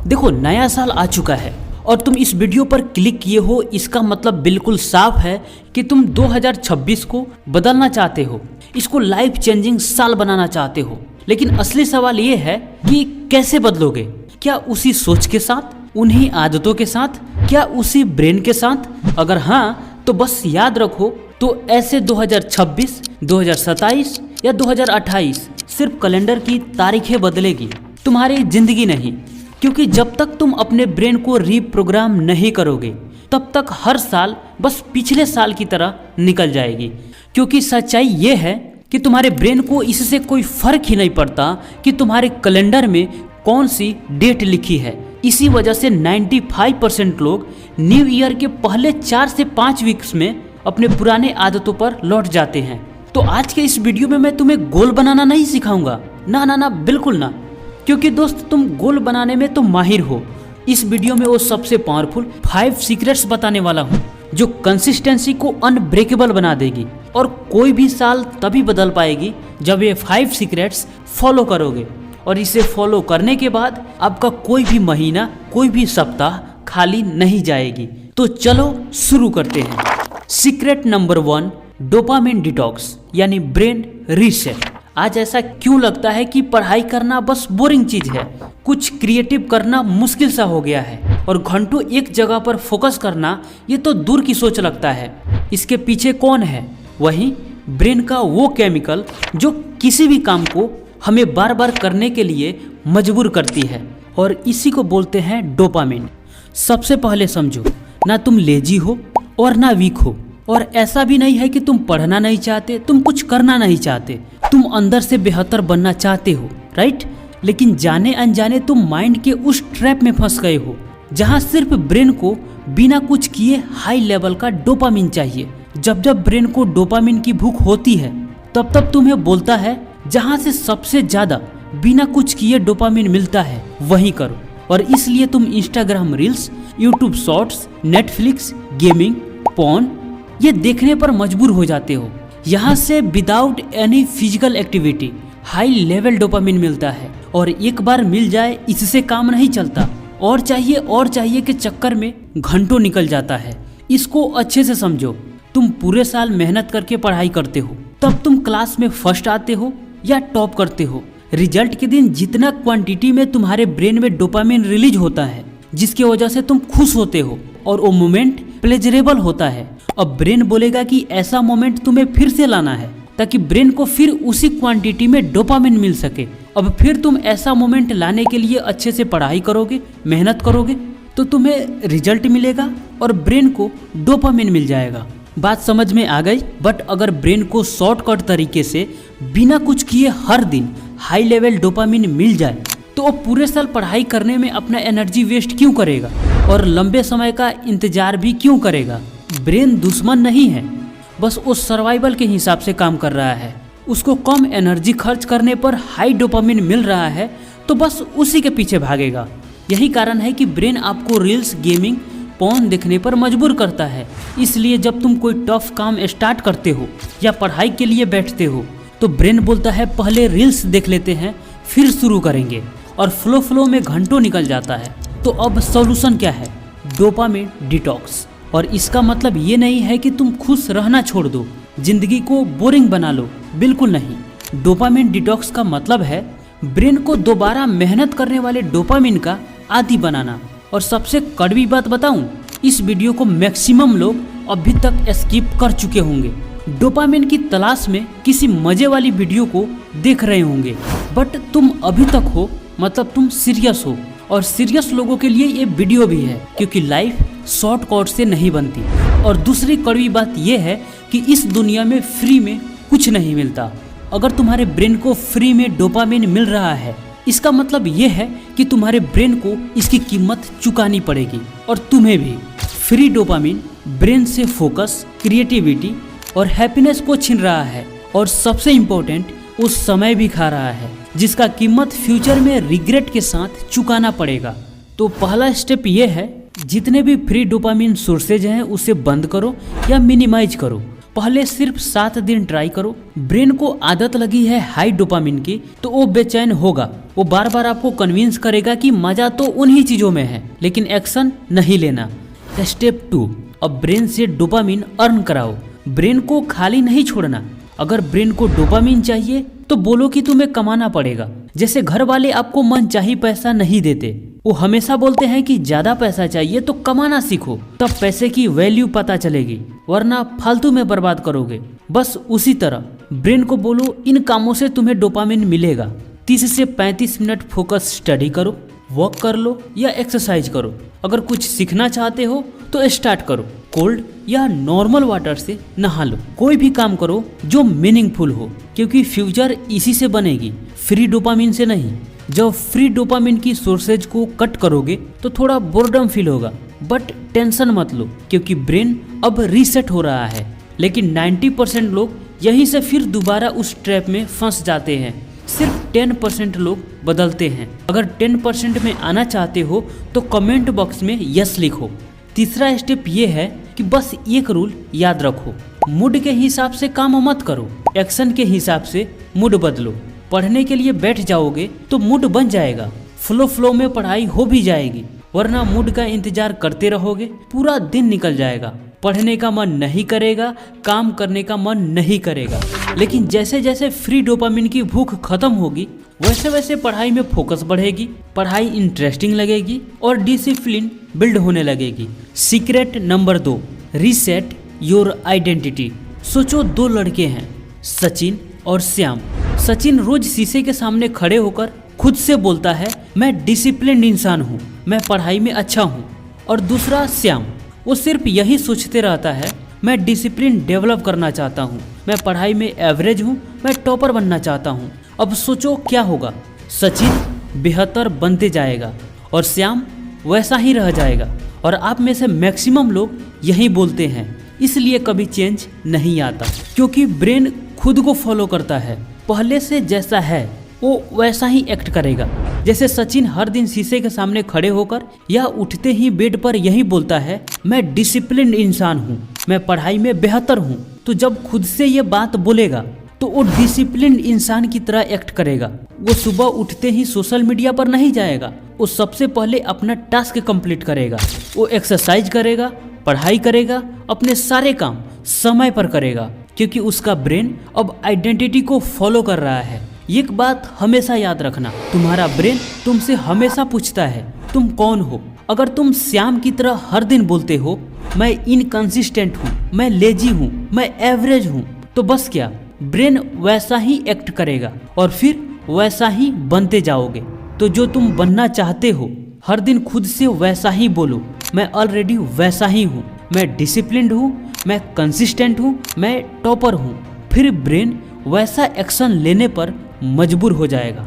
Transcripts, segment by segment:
देखो नया साल आ चुका है और तुम इस वीडियो पर क्लिक किए हो, इसका मतलब बिल्कुल साफ है कि तुम 2026 को बदलना चाहते हो, इसको लाइफ चेंजिंग साल बनाना चाहते हो। लेकिन असली सवाल ये है कि कैसे बदलोगे? क्या उसी सोच के साथ, उन्हीं आदतों के साथ, क्या उसी ब्रेन के साथ? अगर हाँ तो बस याद रखो, तो ऐसे 2026, 2027 या 2028 सिर्फ कैलेंडर की तारीखें बदलेगी, तुम्हारी जिंदगी नहीं। क्योंकि जब तक तुम अपने ब्रेन को रीप्रोग्राम नहीं करोगे तब तक हर साल बस पिछले साल की तरह निकल जाएगी। क्योंकि सच्चाई ये है कि तुम्हारे ब्रेन को इससे कोई फर्क ही नहीं पड़ता कि तुम्हारे कैलेंडर में कौन सी डेट लिखी है। इसी वजह से 95% लोग न्यू ईयर के पहले 4 से 5 वीक्स में अपने पुराने आदतों पर लौट जाते हैं। तो आज के इस वीडियो में मैं तुम्हें गोल बनाना नहीं सिखाऊंगा, ना ना ना, बिल्कुल ना। क्योंकि दोस्त तुम गोल बनाने में तो माहिर हो। इस वीडियो में वो सबसे पावरफुल 5 सीक्रेट्स बताने वाला हूँ जो कंसिस्टेंसी को अनब्रेकेबल बना देगी और कोई भी साल तभी बदल पाएगी जब ये 5 सीक्रेट्स फॉलो करोगे। और इसे फॉलो करने के बाद आपका कोई भी महीना, कोई भी सप्ताह खाली नहीं जाएगी। तो चलो शुरू करते हैं। सीक्रेट नंबर 1, डोपामिन डिटॉक्स यानी ब्रेन रीसेट। आज ऐसा क्यों लगता है कि पढ़ाई करना बस बोरिंग चीज है, कुछ क्रिएटिव करना मुश्किल सा हो गया है और घंटों एक जगह पर फोकस करना ये तो दूर की सोच लगता है। इसके पीछे कौन है? वही ब्रेन का वो केमिकल जो किसी भी काम को हमें बार बार करने के लिए मजबूर करती है, और इसी को बोलते हैं डोपामिन। सबसे पहले समझो, ना तुम लेजी हो और ना वीक हो, और ऐसा भी नहीं है कि तुम पढ़ना नहीं चाहते, तुम कुछ करना नहीं चाहते, तुम अंदर से बेहतर बनना चाहते हो, राइट? लेकिन जाने अनजाने तुम माइंड के उस ट्रैप में फंस गए हो जहां सिर्फ ब्रेन को बिना कुछ किए हाई लेवल का डोपामिन चाहिए। जब जब ब्रेन को डोपामिन की भूख होती है तब तब तुम्हें बोलता है जहां से सबसे ज्यादा बिना कुछ किए डोपामिन मिलता है वहीं करो। और इसलिए तुम Instagram reels, YouTube shorts, Netflix, gaming, porn ये देखने पर मजबूर हो जाते हो। यहाँ से without any physical activity high level dopamine मिलता है, और एक बार मिल जाए इससे काम नहीं चलता, और चाहिए के चक्कर में घंटों निकल जाता है। इसको अच्छे से समझो, तुम पूरे साल मेहनत करके पढ़ाई करते हो, तब तुम क्लास में फर्स्ट आते हो या टॉप करते हो। रिजल्ट के दिन जितना क्वांटिटी में तुम्हारे ब्रेन में डोपामिन रिलीज होता है जिसकी वजह से तुम खुश होते हो और वो मोमेंट प्लेजरेबल होता है। अब ब्रेन बोलेगा कि ऐसा मोमेंट तुम्हें फिर से लाना है ताकि ब्रेन को फिर उसी क्वांटिटी में डोपामिन मिल सके। अब फिर तुम ऐसा मोमेंट लाने के लिए अच्छे से पढ़ाई करोगे, मेहनत करोगे, तो तुम्हें रिजल्ट मिलेगा और ब्रेन को डोपामिन मिल जाएगा। बात समझ में आ गई? बट अगर ब्रेन को शॉर्टकट तरीके से बिना कुछ किए हर दिन हाई लेवल डोपामिन मिल जाए तो वो पूरे साल पढ़ाई करने में अपना एनर्जी वेस्ट क्यों करेगा और लंबे समय का इंतजार भी क्यों करेगा? ब्रेन दुश्मन नहीं है, बस वो सर्वाइवल के हिसाब से काम कर रहा है। उसको कम एनर्जी खर्च करने पर हाई डोपामिन मिल रहा है तो बस उसी के पीछे भागेगा। यही कारण है कि ब्रेन आपको रील्स, गेमिंग, पॉर्न देखने पर मजबूर करता है। इसलिए जब तुम कोई टफ काम स्टार्ट करते हो या पढ़ाई के लिए बैठते हो तो ब्रेन बोलता है पहले रील्स देख लेते हैं फिर शुरू करेंगे, और फ्लो में घंटों निकल जाता है। तो अब सॉल्यूशन क्या है? Dopamine detox. और इसका मतलब ये नहीं है कि तुम खुश रहना छोड़ दो, जिंदगी को बोरिंग बना लो, बिल्कुल नहीं। डोपामिन डिटॉक्स का मतलब है ब्रेन को दोबारा मेहनत करने वाले डोपामिन का आदी बनाना। और सबसे कड़वी बात बताऊं, इस वीडियो को मैक्सिमम लोग अभी तक स्किप कर चुके होंगे। डोपामिन की तलाश में किसी मजे वाली वीडियो को देख रहे होंगे, बट तुम अभी तक हो, मतलब तुम सीरियस हो। और सीरियस लोगों के लिए ये वीडियो भी है, क्योंकि लाइफ शॉर्टकट से नहीं बनती। और दूसरी कड़वी बात यह है कि इस दुनिया में फ्री में कुछ नहीं मिलता। अगर तुम्हारे ब्रेन को फ्री में डोपामिन मिल रहा है, इसका मतलब ये है कि तुम्हारे ब्रेन को इसकी कीमत चुकानी पड़ेगी। और तुम्हें भी। फ्री डोपामिन ब्रेन से फोकस, क्रिएटिविटी और हैप्पीनेस को छीन रहा है, और सबसे इम्पोर्टेंट वो समय भी खा रहा है जिसका कीमत फ्यूचर में रिग्रेट के साथ चुकाना पड़ेगा। तो पहला स्टेप ये है, जितने भी फ्री डोपामिन सोर्सेज हैं उसे बंद करो या मिनिमाइज करो। पहले सिर्फ 7 दिन ट्राई करो। ब्रेन को आदत लगी है हाई डोपामिन की, तो वो बेचैन होगा। वो बार बार आपको कन्विंस करेगा कि मजा तो उन्हीं चीजों में है, लेकिन एक्शन नहीं लेना। स्टेप 2, अब ब्रेन से डोपामिन अर्न कराओ। ब्रेन को खाली नहीं छोड़ना। अगर ब्रेन को डोपामिन चाहिए तो बोलो कि तुम्हें कमाना पड़ेगा। जैसे घर वाले आपको मनचाही पैसा नहीं देते, वो हमेशा बोलते हैं कि ज्यादा पैसा चाहिए तो कमाना सीखो, तब पैसे की वैल्यू पता चलेगी, वरना फालतू में बर्बाद करोगे। बस उसी तरह ब्रेन को बोलो इन कामों से तुम्हें डोपामिन मिलेगा। 30 से 35 मिनट फोकस स्टडी करो, वॉक कर लो या एक्सरसाइज करो। अगर कुछ सीखना चाहते हो तो स्टार्ट करो, कोल्ड या नॉर्मल वाटर से नहा लो। कोई भी काम करो जो मीनिंगफुल हो, क्योंकि फ्यूचर इसी से बनेगी, फ्री डोपामिन से नहीं। जब फ्री डोपामिन की सोर्सेज को कट करोगे तो थोड़ा बोर्डम फील होगा, बट टेंशन मत लो, क्योंकि ब्रेन अब रीसेट हो रहा है। लेकिन 90% लोग यहीं से फिर दोबारा उस ट्रैप में फंस जाते हैं। सिर्फ 10% लोग बदलते हैं। अगर 10% में आना चाहते हो तो कमेंट बॉक्स में यस लिखो। तीसरा स्टेप ये है कि बस एक रूल याद रखो, मूड के हिसाब से काम मत करो, एक्शन के हिसाब से मूड बदलो। पढ़ने के लिए बैठ जाओगे तो मूड बन जाएगा, फ्लो में पढ़ाई हो भी जाएगी, वरना मूड का इंतजार करते रहोगे, पूरा दिन निकल जाएगा। पढ़ने का मन नहीं करेगा, काम करने का मन नहीं करेगा। लेकिन जैसे जैसे फ्री डोपामिन की भूख खत्म होगी, वैसे वैसे पढ़ाई में फोकस बढ़ेगी, पढ़ाई इंटरेस्टिंग लगेगी और डिसिप्लिन बिल्ड होने लगेगी। Secret number 2, reset your identity. सोचो 2 लड़के हैं, सचिन और श्याम। सचिन रोज शीशे के सामने खड़े होकर खुद से बोलता है मैं डिसिप्लिन्ड इंसान हूँ, मैं पढ़ाई में अच्छा हूँ। और दूसरा श्याम, वो सिर्फ यही सोचते रहता है मैं डिसिप्लिन डेवलप करना चाहता हूँ, मैं पढ़ाई में एवरेज हूँ, मैं टॉपर बनना चाहता हूँ। अब सोचो क्या होगा, सचिन बेहतर बनते जाएगा और श्याम वैसा ही रह जाएगा। और आप में से मैक्सिमम लोग यही बोलते हैं, इसलिए कभी चेंज नहीं आता, क्योंकि ब्रेन खुद को फॉलो करता है। पहले से जैसा है वो वैसा ही एक्ट करेगा। जैसे सचिन हर दिन शीशे के सामने खड़े होकर या उठते ही बेड पर यही बोलता है मैं डिसिप्लिन्ड इंसान हूँ, मैं पढ़ाई में बेहतर हूँ, तो जब खुद से ये बात बोलेगा तो वो डिसिप्लिन्ड इंसान की तरह एक्ट करेगा। वो सुबह उठते ही सोशल मीडिया पर नहीं जाएगा, वो सबसे पहले अपना टास्क कंप्लीट करेगा, वो एक्सरसाइज करेगा, पढ़ाई करेगा, अपने सारे काम समय पर करेगा, क्योंकि उसका ब्रेन अब आइडेंटिटी को फॉलो कर रहा है। एक बात हमेशा याद रखना, तुम्हारा ब्रेन तुमसे हमेशा पूछता है तुम कौन हो। अगर तुम श्याम की तरह हर दिन बोलते हो मैं इनकंसिस्टेंट हूँ, मैं लेजी हूँ, मैं एवरेज हूँ, तो बस क्या, ब्रेन वैसा ही एक्ट करेगा और फिर वैसा ही बनते जाओगे। तो जो तुम बनना चाहते हो हर दिन खुद से वैसा ही बोलो, मैं ऑलरेडी वैसा ही हूँ, मैं डिसिप्लिन्ड हूँ, मैं कंसिस्टेंट हूँ, मैं टॉपर हूँ। फिर ब्रेन वैसा एक्शन लेने पर मजबूर हो जाएगा।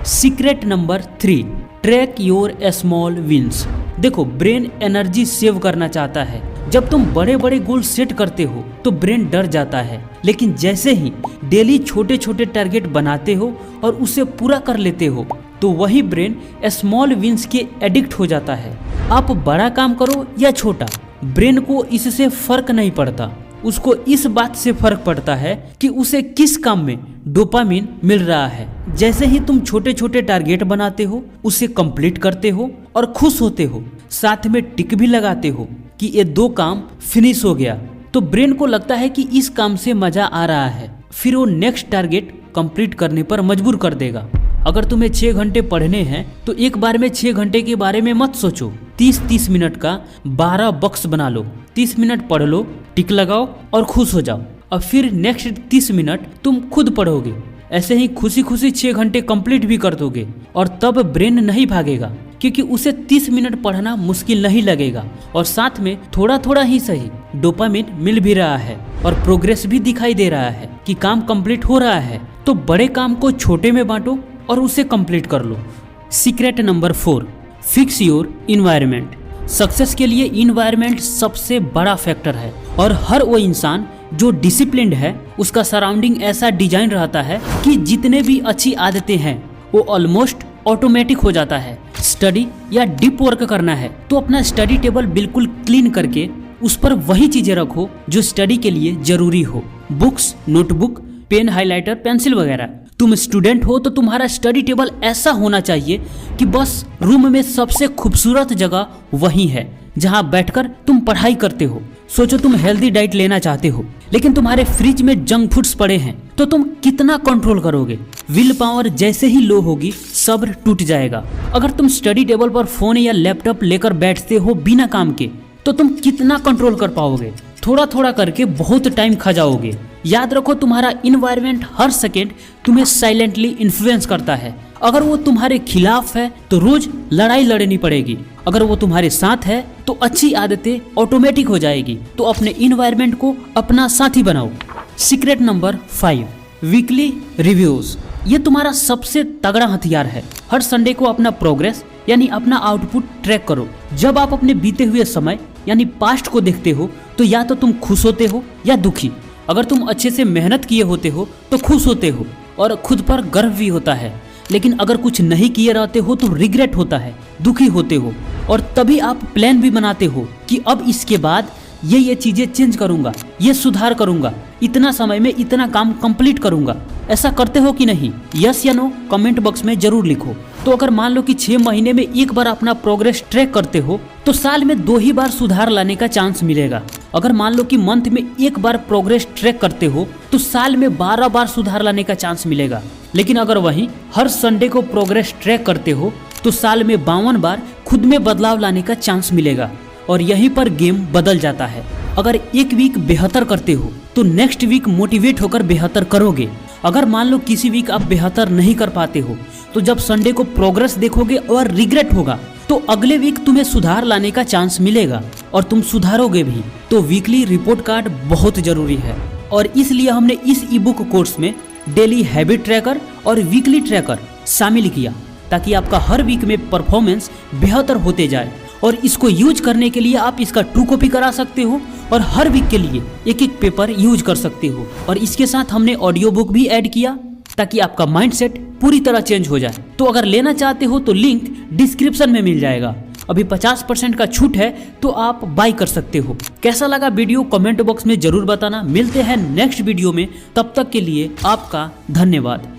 Secret number 3, track your small wins. देखो ब्रेन एनर्जी सेव करना चाहता है। जब तुम बड़े बड़े गोल सेट करते हो तो ब्रेन डर जाता है, लेकिन जैसे ही डेली छोटे छोटे टारगेट बनाते हो और उसे पूरा कर लेते हो तो वही ब्रेन स्मॉल विंस के एडिक्ट हो जाता है। आप बड़ा काम करो या छोटा, ब्रेन को इससे फर्क नहीं पड़ता, उसको इस बात से फर्क पड़ता है कि उसे किस काम में डोपामिन मिल रहा है। जैसे ही तुम छोटे छोटे टारगेट बनाते हो, उसे कंप्लीट करते हो और खुश होते हो, साथ में टिक भी लगाते हो कि ये 2 काम फिनिश हो गया, तो ब्रेन को लगता है कि इस काम से मजा आ रहा है, फिर वो नेक्स्ट टारगेट कंप्लीट करने पर मजबूर कर देगा। अगर तुम्हें 6 घंटे पढ़ने हैं तो एक बार में 6 घंटे के बारे में मत सोचो, 30-30 मिनट का 12 बॉक्स बना लो, 30 मिनट पढ़ लो, टिक लगाओ और खुश हो जाओ। और फिर नेक्स्ट 30 मिनट तुम खुद पढ़ोगे। ऐसे ही खुशी खुशी 6 घंटे कंप्लीट भी कर दोगे और तब ब्रेन नहीं भागेगा, क्योंकि उसे 30 मिनट पढ़ना मुश्किल नहीं लगेगा और साथ में थोड़ा थोड़ा ही सही डोपामिन मिल भी रहा है और प्रोग्रेस भी दिखाई दे रहा है कि काम कंप्लीट हो रहा है। तो बड़े काम को छोटे में बांटो और उसे कंप्लीट कर लो। Secret number 4, fix your environment. Success के लिए इन्वायरमेंट सबसे बड़ा फैक्टर है और हर वो इंसान जो डिसिप्लिन्ड है उसका सराउंडिंग ऐसा डिजाइन रहता है कि जितने भी अच्छी आदतें हैं वो ऑलमोस्ट ऑटोमेटिक हो जाता है। स्टडी या डीप वर्क करना है तो अपना स्टडी टेबल बिल्कुल क्लीन करके उस पर वही चीजें रखो जो स्टडी के लिए जरूरी हो। Books, notebook, pen, highlighter, pencil वगैरह। तुम स्टूडेंट हो तो तुम्हारा स्टडी टेबल ऐसा होना चाहिए कि बस रूम में सबसे खूबसूरत जगह वही है जहां बैठकर तुम पढ़ाई करते हो। सोचो तुम हेल्दी डाइट लेना चाहते हो लेकिन तुम्हारे फ्रिज में जंक फूड्स पड़े हैं, तो तुम कितना कंट्रोल करोगे? विल पावर जैसे ही लो होगी सब्र टूट जाएगा। अगर तुम स्टडी टेबल पर फोन या लैपटॉप लेकर बैठते हो बिना काम के, तो तुम कितना कंट्रोल कर पाओगे? थोड़ा थोड़ा करके बहुत टाइम खा जाओगे। याद रखो, तुम्हारा इन्वायरमेंट हर सेकेंड तुम्हें साइलेंटली इन्फ्लुएंस करता है। अगर वो तुम्हारे खिलाफ है तो रोज लड़ाई लड़नी पड़ेगी, अगर वो तुम्हारे साथ है तो अच्छी आदतें ऑटोमेटिक हो जाएगी। तो अपने इन्वायरमेंट को अपना साथी बनाओ। Secret number 5, weekly reviews. ये तुम्हारा सबसे तगड़ा हथियार है। हर संडे को अपना प्रोग्रेस यानी अपना आउटपुट ट्रैक करो। जब आप अपने बीते हुए समय यानी पास्ट को देखते हो तो या तो तुम खुश होते हो या दुखी। अगर तुम अच्छे से मेहनत किए होते हो तो खुश होते हो और खुद पर गर्व भी होता है, लेकिन अगर कुछ नहीं किए रहते हो तो रिग्रेट होता है, दुखी होते हो। और तभी आप प्लान भी बनाते हो कि अब इसके बाद ये चीजें चेंज करूंगा, ये सुधार करूंगा, इतना समय में इतना काम कंप्लीट करूंगा। ऐसा करते हो कि नहीं? यस या नो कमेंट बॉक्स में जरूर लिखो। तो अगर मान लो कि 6 महीने में एक बार अपना प्रोग्रेस ट्रैक करते हो तो साल में 2 ही बार सुधार लाने का चांस मिलेगा। अगर मान लो कि मंथ में एक बार प्रोग्रेस ट्रैक करते हो तो साल में 12 बार सुधार लाने का चांस मिलेगा। लेकिन अगर वहीं हर संडे को प्रोग्रेस ट्रैक करते हो तो साल में 52 बार खुद में बदलाव लाने का चांस मिलेगा। और यहीं पर गेम बदल जाता है। अगर एक वीक बेहतर करते हो तो नेक्स्ट वीक मोटिवेट होकर बेहतर करोगे। अगर मान लो किसी वीक आप बेहतर नहीं कर पाते हो तो जब संडे को प्रोग्रेस देखोगे और रिग्रेट होगा तो अगले वीक तुम्हें सुधार लाने का चांस मिलेगा और तुम सुधारोगे भी। तो वीकली रिपोर्ट कार्ड बहुत जरूरी है और इसलिए हमने इस ई बुक कोर्स में डेली हैबिट ट्रैकर और वीकली ट्रैकर शामिल किया ताकि आपका हर वीक में परफॉर्मेंस बेहतर होते जाए। और इसको यूज करने के लिए आप इसका 2 कॉपी करा सकते हो और हर वीक के लिए एक एक पेपर यूज कर सकते हो। और इसके साथ हमने ऑडियो बुक भी ऐड किया ताकि आपका माइंडसेट पूरी तरह चेंज हो जाए। तो अगर लेना चाहते हो तो लिंक डिस्क्रिप्शन में मिल जाएगा। अभी 50% का छूट है तो आप बाय कर सकते हो। कैसा लगा वीडियो कमेंट बॉक्स में जरूर बताना। मिलते हैं नेक्स्ट वीडियो में, तब तक के लिए आपका धन्यवाद।